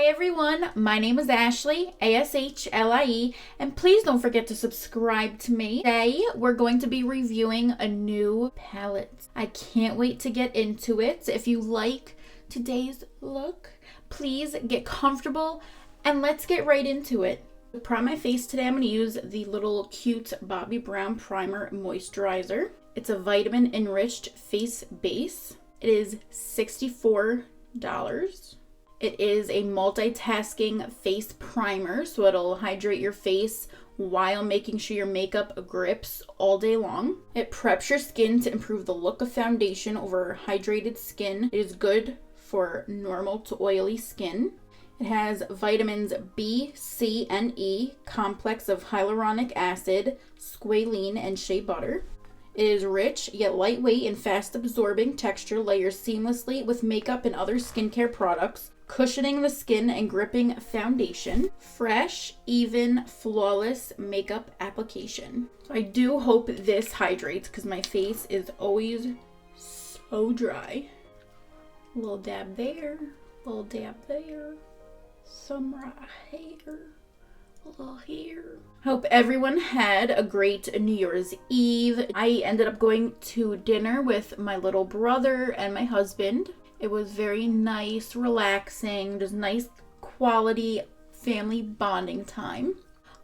everyone, my name is Ashlie, Ashlie, and please don't forget to subscribe to me. Today, we're going to be reviewing a new palette. I can't wait to get into it. If you like today's look, please get comfortable and let's get right into it. To prime my face today, I'm going to use the little cute Bobbi Brown Primer Moisturizer. It's a vitamin enriched face base. It is $64. It is a multitasking face primer, so it'll hydrate your face while making sure your makeup grips all day long. It preps your skin to improve the look of foundation over hydrated skin. It is good for normal to oily skin. It has vitamins B, C, and E, complex of hyaluronic acid, squalene, and shea butter. It is rich, yet lightweight and fast-absorbing texture, layers seamlessly with makeup and other skincare products, cushioning the skin and gripping foundation. Fresh, even, flawless makeup application. So I do hope this hydrates because my face is always so dry. A little dab there, a little dab there, some right here. Here. Hope everyone had a great New Year's Eve. I ended up going to dinner with my little brother and my husband. It was very nice, relaxing, just nice quality family bonding time.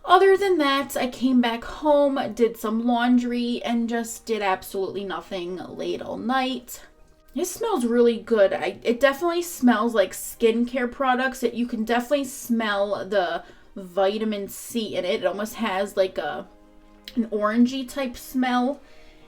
Other than that, I came back home, did some laundry, and just did absolutely nothing late all night. It smells really good. It definitely smells like skincare products. You can definitely smell the vitamin C in it. It almost has like an orangey type smell.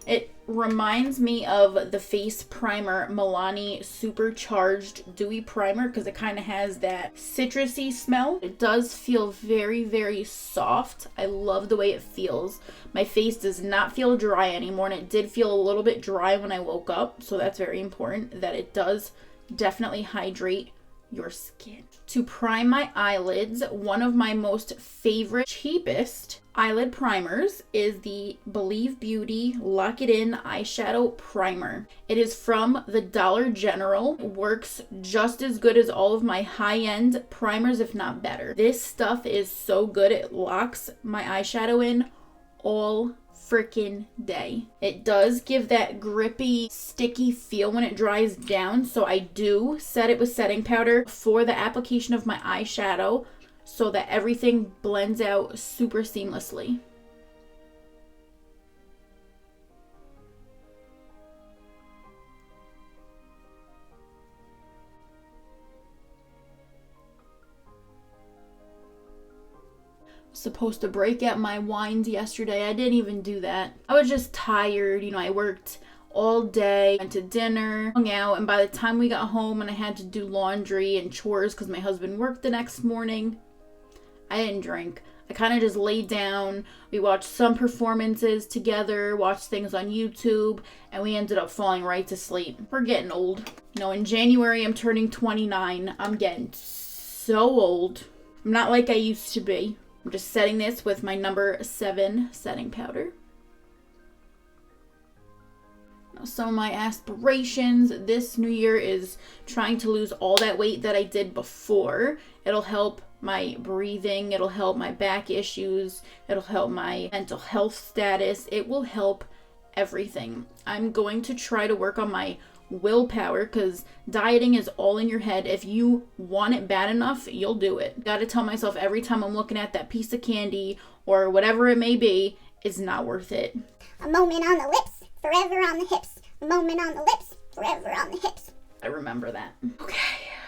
It reminds me of the face primer Milani Supercharged Dewy Primer because it kind of has that citrusy smell. It does feel very, very soft. I love the way it feels. My face does not feel dry anymore, and it did feel a little bit dry when I woke up, so that's very important that it does definitely hydrate your skin. To prime my eyelids, one of my most favorite, cheapest eyelid primers is the Believe Beauty Lock It In Eyeshadow Primer. It is from the Dollar General. It works just as good as all of my high-end primers, if not better. This stuff is so good. It locks my eyeshadow in all freaking day. It does give that grippy, sticky feel when it dries down, so I do set it with setting powder for the application of my eyeshadow so that everything blends out super seamlessly. Supposed to break out my wines yesterday. I didn't even do that. I was just tired. I worked all day, went to dinner, hung out, and by the time we got home and I had to do laundry and chores because my husband worked the next morning, I didn't drink. I kind of just laid down. We watched some performances together, watched things on YouTube, and we ended up falling right to sleep. We're getting old. In January I'm turning 29. I'm getting so old. I'm not like I used to be. I'm just setting this with my number 7 setting powder. Now, some of my aspirations this new year is trying to lose all that weight that I did before. It'll help my breathing. It'll help my back issues. It'll help my mental health status. It will help everything. I'm going to try to work on my willpower because dieting is all in your head. If you want it bad enough, you'll do it. Gotta tell myself every time I'm looking at that piece of candy or whatever it may be, it's not worth it. A moment on the lips, forever on the hips. A moment on the lips, forever on the hips. I remember that. Okay,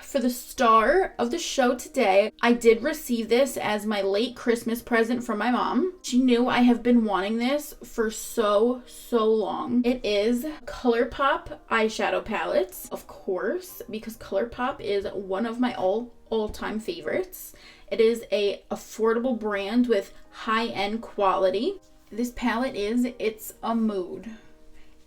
for the star of the show today, I did receive this as my late Christmas present from my mom. She knew I have been wanting this for so long. It is Colourpop eyeshadow palettes, of course, because Colourpop is one of my all-time favorites. It is a affordable brand with high-end quality. This palette it's a mood.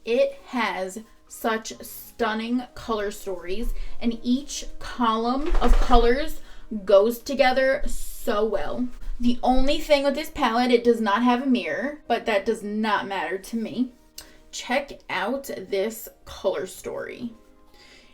It has such stunning color stories, and each column of colors goes together so well. The only thing with this palette, it does not have a mirror, but that does not matter to me. Check out this color story.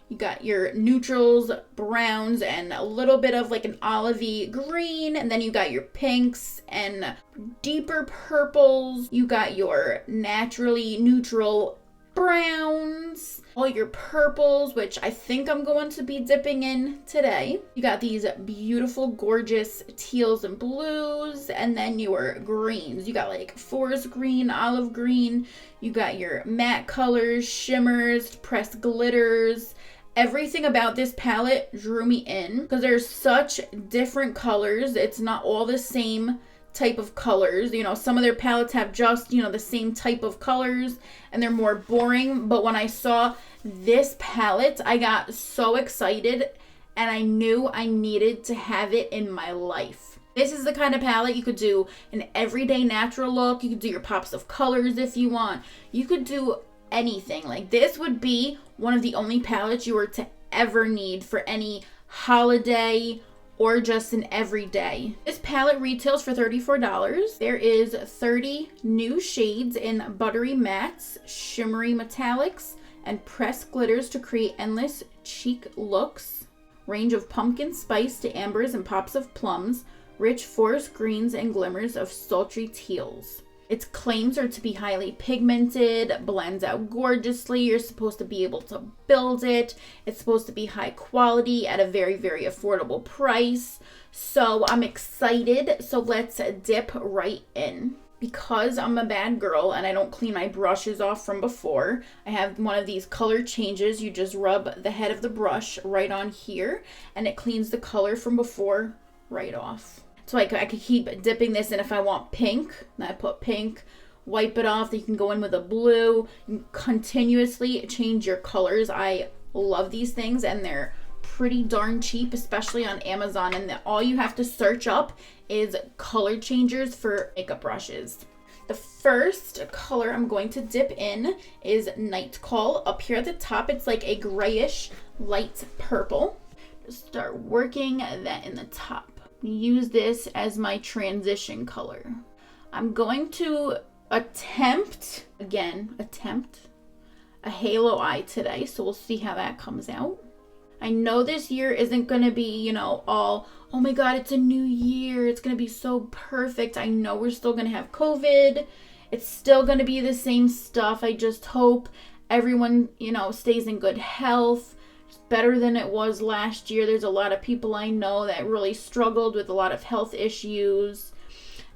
You got your neutrals, browns, and a little bit of like an olivey green. And then you got your pinks and deeper purples. You got your naturally neutral browns, all your purples, which I think I'm going to be dipping in today. You got these beautiful, gorgeous teals and blues, and then your greens. You got like forest green, olive green. You got your matte colors, shimmers, pressed glitters. Everything about this palette drew me in because there's such different colors. It's not all the same type of colors. You know, some of their palettes have just, you know, the same type of colors and they're more boring. But when I saw this palette, I got so excited and I knew I needed to have it in my life. This is the kind of palette you could do an everyday natural look. You could do your pops of colors if you want. You could do anything. Like this would be one of the only palettes you were to ever need for any holiday or just an everyday. This palette retails for $34. There is 30 new shades in buttery mattes, shimmery metallics, and pressed glitters to create endless cheek looks. Range of pumpkin spice to ambers and pops of plums, rich forest greens and glimmers of sultry teals. Its claims are to be highly pigmented, blends out gorgeously. You're supposed to be able to build it. It's supposed to be high quality at a very, very affordable price. So I'm excited. So let's dip right in. Because I'm a bad girl and I don't clean my brushes off from before, I have one of these color changes. You just rub the head of the brush right on here and it cleans the color from before right off. So I could keep dipping this in if I want pink. I put pink, wipe it off. Then you can go in with a blue. You can continuously change your colors. I love these things and they're pretty darn cheap, especially on Amazon. And all you have to search up is color changers for makeup brushes. The first color I'm going to dip in is Night Call. Up here at the top, it's like a grayish light purple. Just start working that in the top. Use this as my transition color. I'm going to attempt a halo eye today, so we'll see how that comes out. I know this year isn't going to be, you know, all, oh my god, it's a new year, it's going to be so perfect. I know we're still going to have COVID. It's still going to be the same stuff. I just hope everyone, you know, stays in good health. Better than it was last year. There's a lot of people I know that really struggled with a lot of health issues.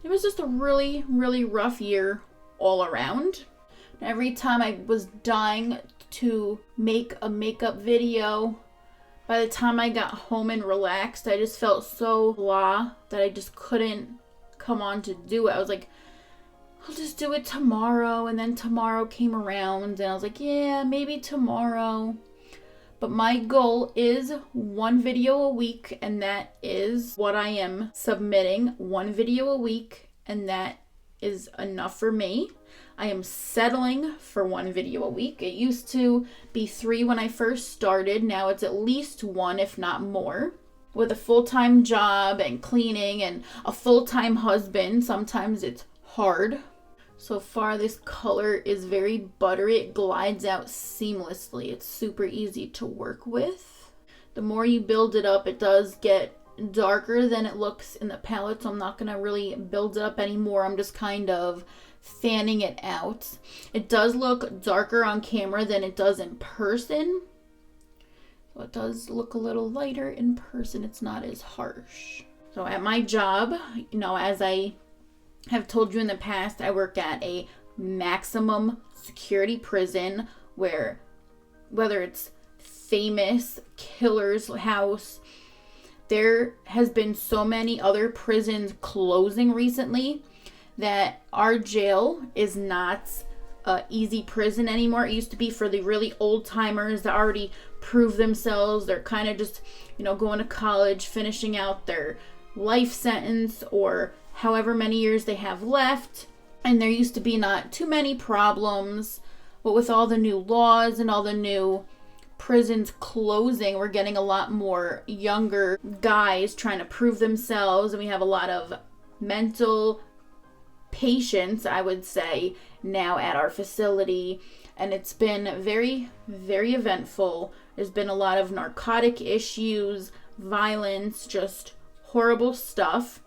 It was just a really, really rough year all around. Every time I was dying to make a makeup video, by the time I got home and relaxed, I just felt so blah that I just couldn't come on to do it. I was like, I'll just do it tomorrow. And then tomorrow came around and I was like, yeah, maybe tomorrow. But my goal is one video a week, and that is what I am submitting. One video a week, and that is enough for me. I am settling for one video a week. It used to be 3 when I first started. Now it's at least 1, if not more. With a full-time job and cleaning and a full-time husband, sometimes it's hard. So far, this color is very buttery. It glides out seamlessly. It's super easy to work with. The more you build it up, it does get darker than it looks in the palette. So I'm not going to really build it up anymore. I'm just kind of fanning it out. It does look darker on camera than it does in person. So it does look a little lighter in person. It's not as harsh. So at my job, you know, as I have told you in the past, I work at a maximum security prison where, whether it's famous killer's house, there has been so many other prisons closing recently that our jail is not an easy prison anymore. It used to be for the really old timers that already proved themselves. They're kind of just, you know, going to college, finishing out their life sentence or however many years they have left, and there used to be not too many problems, but with all the new laws and all the new prisons closing, we're getting a lot more younger guys trying to prove themselves, and we have a lot of mental patients, I would say, now at our facility, and it's been very, very eventful. There's been a lot of narcotic issues, violence, just horrible stuff.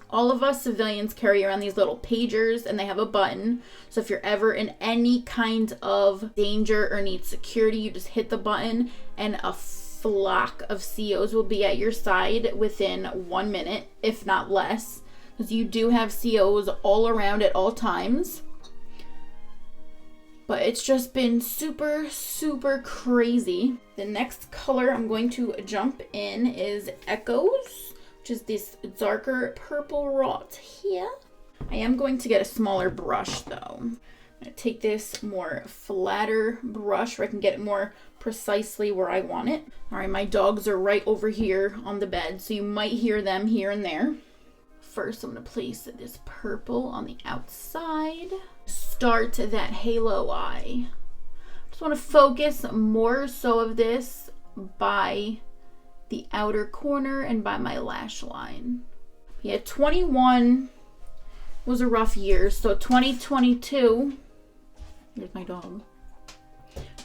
All of us civilians carry around these little pagers, and they have a button. So if you're ever in any kind of danger or need security, you just hit the button and a flock of COs will be at your side within 1 minute, if not less. Because you do have COs all around at all times. But it's just been super, super crazy. The next color I'm going to jump in is Echoes, which is this darker purple right here. I am going to get a smaller brush though. I'm going to take this more flatter brush where I can get it more precisely where I want it. All right, my dogs are right over here on the bed, so you might hear them here and there. First, I'm going to place this purple on the outside. Start that halo eye. Just want to focus more so of this by the outer corner and by my lash line. Yeah, 21 was a rough year, so 2022, here's my dog.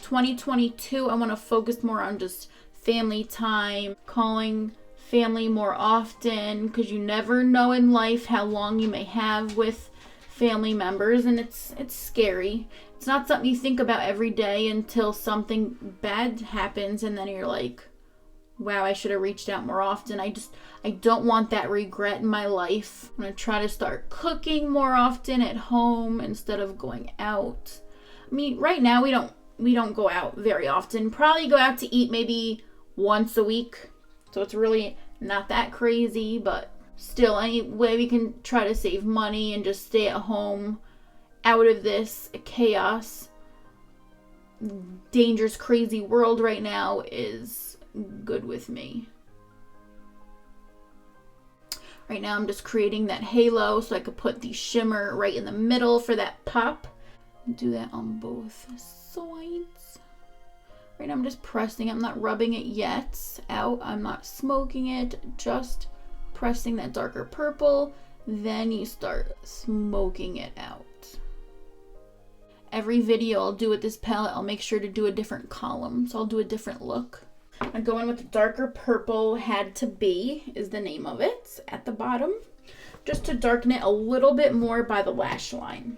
2022, I want to focus more on just family time, calling family more often, because you never know in life how long you may have with family members, and it's scary. It's not something you think about every day until something bad happens, and then you're like, wow, I should have reached out more often. I don't want that regret in my life. I'm gonna try to start cooking more often at home instead of going out. I mean, right now we don't go out very often. Probably go out to eat maybe once a week. So it's really not that crazy, but still, any way we can try to save money and just stay at home out of this chaos, dangerous, crazy world right now is good with me. Right now I'm just creating that halo so I could put the shimmer right in the middle for that pop. Do that on both sides. Right now I'm just pressing. I'm not rubbing it yet out. I'm not smoking it. Just pressing that darker purple. Then you start smoking it out. Every video I'll do with this palette, I'll make sure to do a different column. So I'll do a different look. I'm going with the darker purple. Had to Be is the name of it at the bottom. Just to darken it a little bit more by the lash line.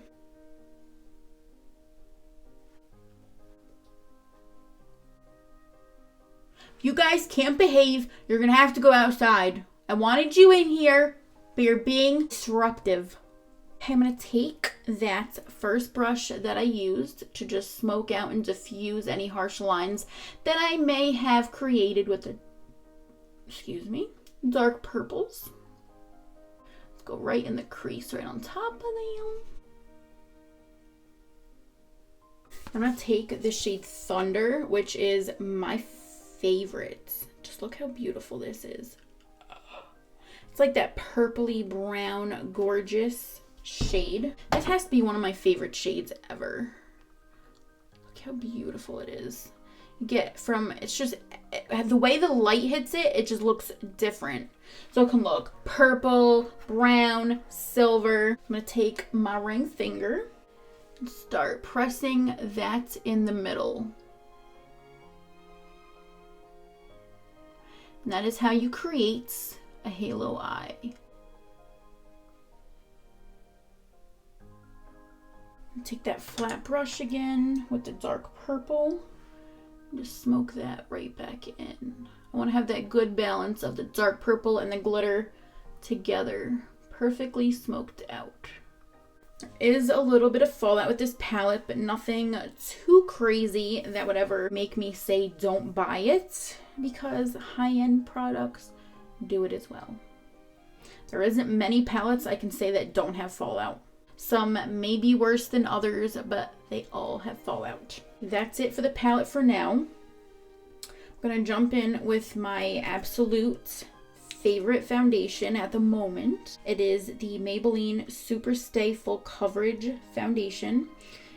If you guys can't behave, you're going to have to go outside. I wanted you in here, but you're being disruptive. Okay, I'm going to take that first brush that I used to just smoke out and diffuse any harsh lines that I may have created with the, dark purples. Let's go right in the crease, right on top of them. I'm going to take the shade Thunder, which is my favorite. Just look how beautiful this is. It's like that purpley brown gorgeous shade. This has to be one of my favorite shades ever. Look how beautiful it is. You get from, it's just the way the light hits it, it just looks different. So it can look purple, brown, silver. I'm gonna take my ring finger and start pressing that in the middle. And that is how you create a halo eye. Take that flat brush again with the dark purple and just smoke that right back in. I want to have that good balance of the dark purple and the glitter together, perfectly smoked out. There is a little bit of fallout with this palette, but nothing too crazy that would ever make me say don't buy it, because high-end products do it as well. There isn't many palettes I can say that don't have fallout. Some may be worse than others, but they all have fallout. That's it for the palette for now. I'm gonna jump in with my absolute favorite foundation at the moment. It is the Maybelline Super Stay Full Coverage Foundation.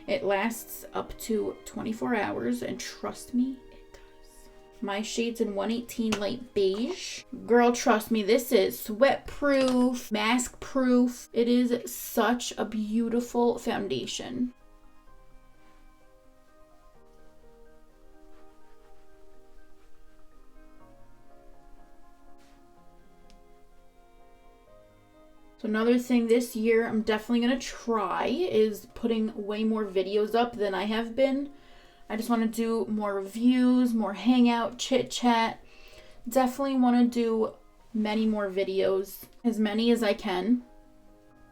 It lasts up to 24 hours, and trust me, it does. My shade's in 118 Light Beige. Girl, trust me, this is sweat-proof, mask-proof. It is such a beautiful foundation. So another thing this year I'm definitely going to try is putting way more videos up than I have been. I just want to do more reviews, more hangout, chit chat. Definitely want to do many more videos, as many as I can.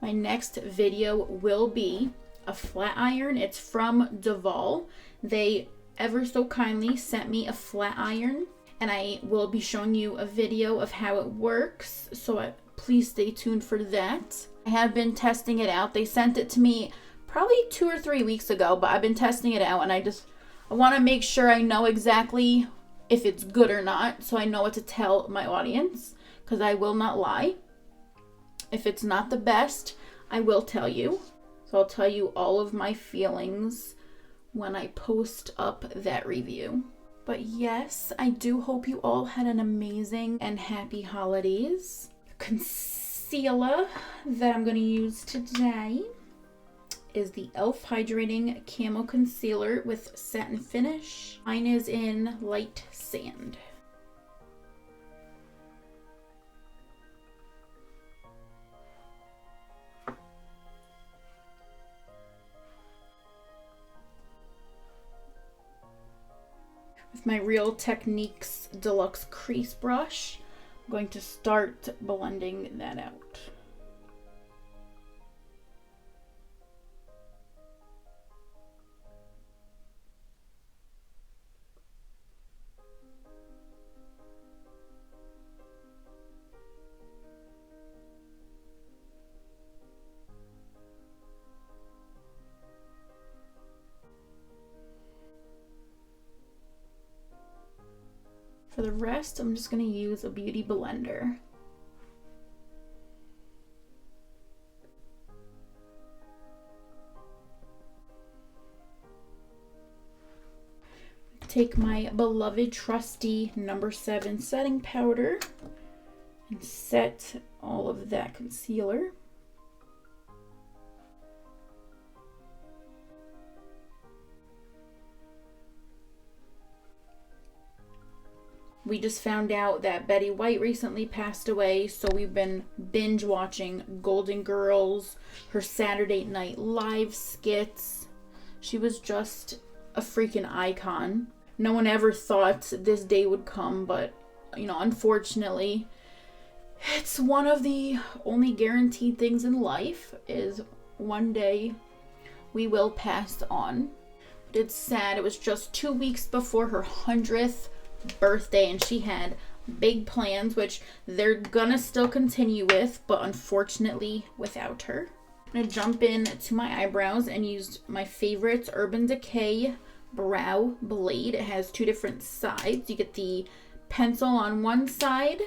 My next video will be a flat iron. It's from Duval. They ever so kindly sent me a flat iron, and I will be showing you a video of how it works, so please stay tuned for that. I have been testing it out. They sent it to me probably 2 or 3 weeks ago, but I've been testing it out, and I want to make sure I know exactly if it's good or not, so I know what to tell my audience, because I will not lie. If it's not the best, I will tell you. So I'll tell you all of my feelings when I post up that review. But yes, I do hope you all had an amazing and happy holidays. Concealer that I'm going to use today is the e.l.f. Hydrating Camo Concealer with Satin Finish. Mine is in Light Sand. With my Real Techniques Deluxe Crease Brush, I'm going to start blending that out. For the rest, I'm just going to use a beauty blender. Take my beloved trusty number 7 setting powder and set all of that concealer. We just found out that Betty White recently passed away, so we've been binge watching Golden Girls, her Saturday Night Live skits. She was just a freaking icon. No one ever thought this day would come, but, you know, unfortunately, it's one of the only guaranteed things in life is one day we will pass on. But it's sad. It was just 2 weeks before her 100th birthday, and she had big plans, which they're gonna still continue with, but unfortunately without her. I'm gonna jump in to my eyebrows and use my favorite Urban Decay brow blade. It has 2 different sides. You get the pencil on one side,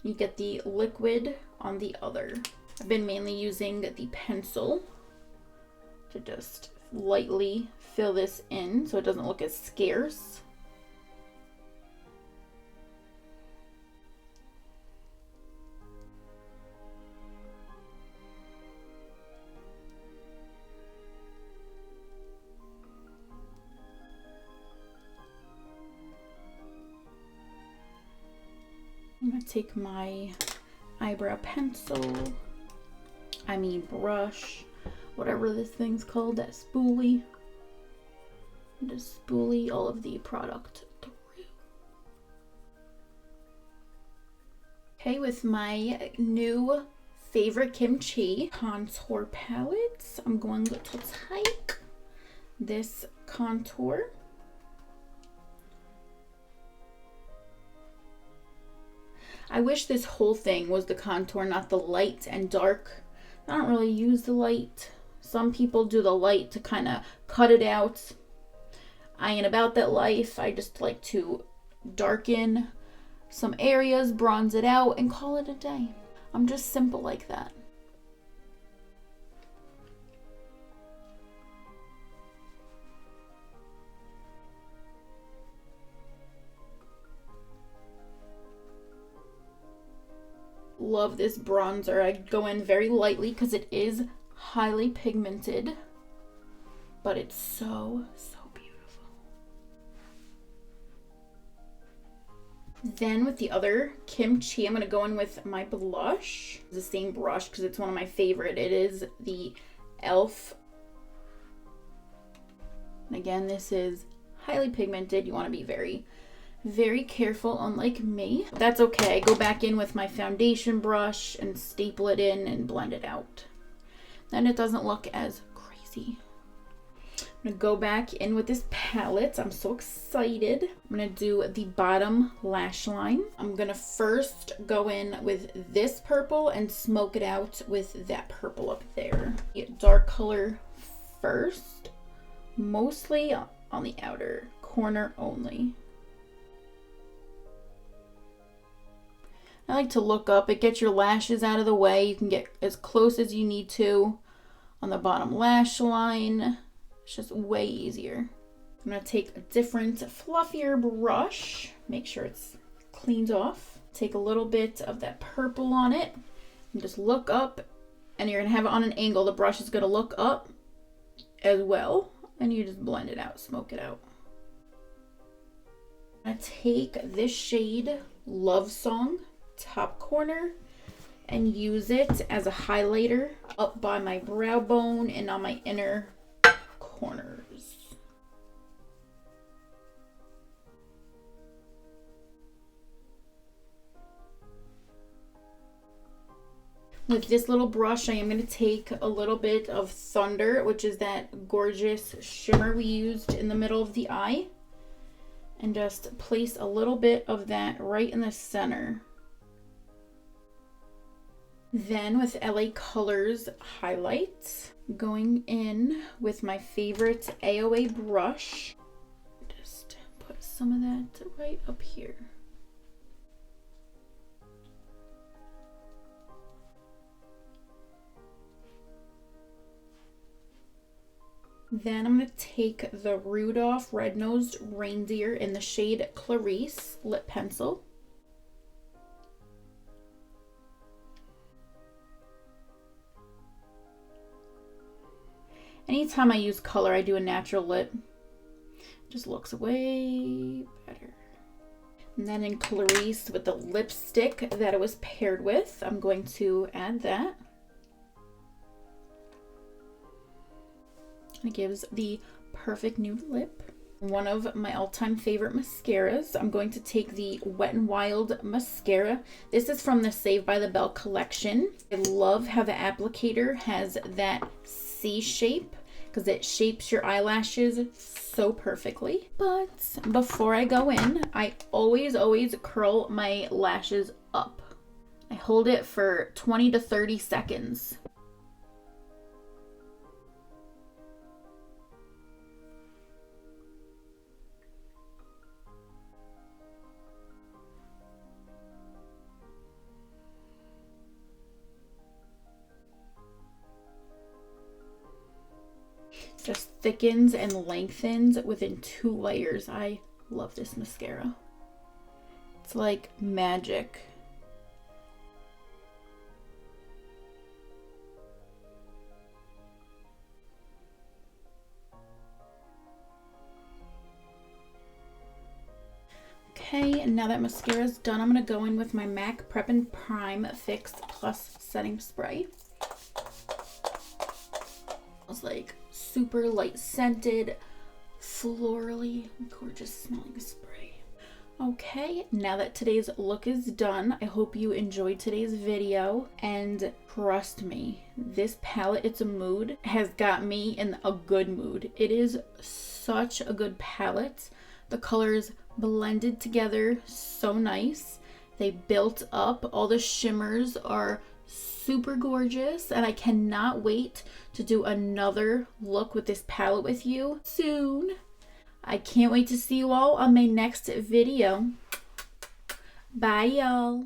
you get the liquid on the other. I've been mainly using the pencil to just lightly fill this in so it doesn't look as scarce. I'm going to take my eyebrow pencil, brush, whatever this thing's called, that spoolie, and just spoolie all of the product through. Okay, with my new favorite kimchi contour palette, I'm going to take this contour. I wish this whole thing was the contour, not the light and dark. I don't really use the light. Some people do the light to kind of cut it out. I ain't about that life. I just like to darken some areas, bronze it out, and call it a day. I'm just simple like that. Love this bronzer. I go in very lightly because it is highly pigmented, but it's so beautiful. Then with the other kimchi, I'm going to go in with my blush. It's the same brush because it's one of my favorite. It is the e.l.f. And again, this is highly pigmented. You want to be very, very careful, unlike me. That's okay. Go back in with my foundation brush and staple it in and blend it out. Then it doesn't look as crazy. I'm going to go back in with this palette. I'm so excited. I'm going to do the bottom lash line. I'm going to first go in with this purple and smoke it out with that purple up there. Dark color first, mostly on the outer corner only. I like to look up. It gets your lashes out of the way. You can get as close as you need to on the bottom lash line. It's just way easier. I'm going to take a different, fluffier brush. Make sure it's cleaned off. Take a little bit of that purple on it and just look up, and you're going to have it on an angle. The brush is going to look up as well, and you just blend it out, smoke it out. I'm going to take this shade, Love Song, top corner, and use it as a highlighter up by my brow bone and on my inner corners. With this little brush, I am going to take a little bit of Thunder, which is that gorgeous shimmer we used in the middle of the eye, and just place a little bit of that right in the center. Then with LA Colors highlights, going in with my favorite AOA brush, just put some of that right up here. Then I'm going to take the Rudolph Red-Nosed Reindeer in the shade Clarice lip pencil. Anytime I use color, I do a natural lip. It just looks way better. And then in Clarice, with the lipstick that it was paired with, I'm going to add that. It gives the perfect nude lip. One of my all-time favorite mascaras. I'm going to take the Wet n Wild mascara. This is from the Saved by the Bell collection. I love how the applicator has that C shape because it shapes your eyelashes so perfectly. But before I go in, I always curl my lashes up. I hold it for 20 to 30 seconds. Just thickens and lengthens within 2 layers. I love this mascara. It's like magic. Okay, and now that mascara is done, I'm going to go in with my MAC Prep and Prime Fix Plus Setting Spray. It's like super light scented, florally gorgeous smelling spray. Okay, now that today's look is done, I hope you enjoyed today's video, and trust me, this palette, It's a Mood, has got me in a good mood. It is such a good palette. The colors blended together so nice. They built up. All the shimmers are super gorgeous, and I cannot wait to do another look with this palette with you soon. I can't wait to see you all on my next video. Bye, y'all.